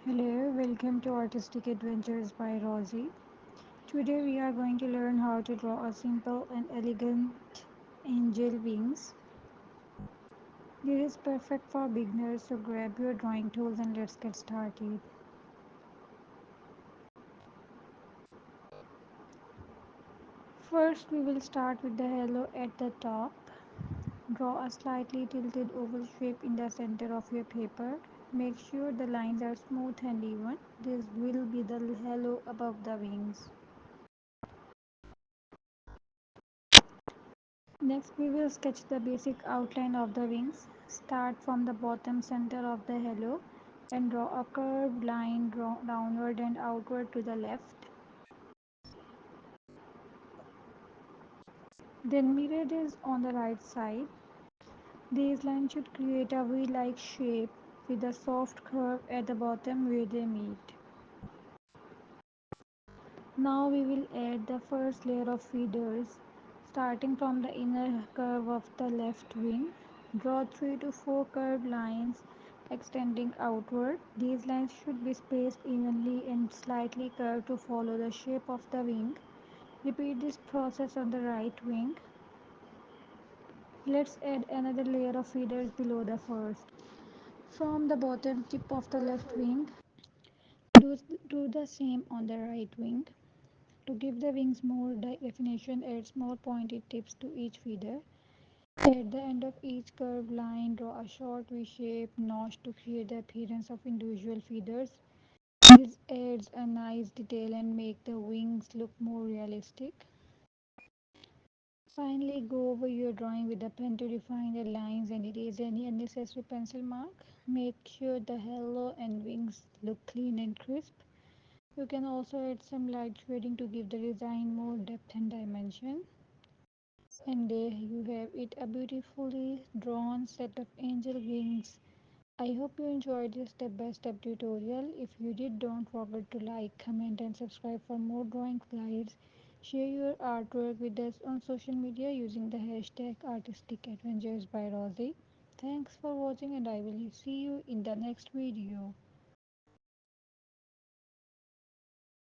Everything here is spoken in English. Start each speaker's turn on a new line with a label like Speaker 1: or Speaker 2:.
Speaker 1: Hello, welcome to Artistic Adventures by Rosie. Today we are going to learn how to draw a simple and elegant angel wings. This is perfect for beginners, so grab your drawing tools and let's get started. First, we will start with the halo at the top. Draw a slightly tilted oval shape in the center of your paper. Make sure the lines are smooth and even. This will be the halo above the wings. Next, we will sketch the basic outline of the wings. Start from the bottom center of the halo and draw a curved line downward and outward to the left. Then mirror this on the right side. These lines should create a V-like shape with a soft curve at the bottom where they meet. Now we will add the first layer of feathers. Starting from the inner curve of the left wing, draw 3 to 4 curved lines extending outward. These lines should be spaced evenly and slightly curved to follow the shape of the wing. Repeat this process on the right wing. Let's add another layer of feathers below the first. From the bottom tip of the left wing, do, do the same on the right wing. To give the wings more definition, add small pointed tips to each feather. At the end of each curved line, draw a short V-shaped notch to create the appearance of individual feathers. This adds a nice detail and make the wings look more realistic. Finally, go over your drawing with a pen to define the lines and erase any unnecessary pencil mark. Make sure the halo and wings look clean and crisp. You can also add some light shading to give the design more depth and dimension. And there you have it, a beautifully drawn set of angel wings. I hope you enjoyed this step by step tutorial. If you did, don't forget to like, comment, and subscribe for more drawing guides. Share your artwork with us on social media using the hashtag Artistic Adventures by Rosie. Thanks for watching, and I will see you in the next video.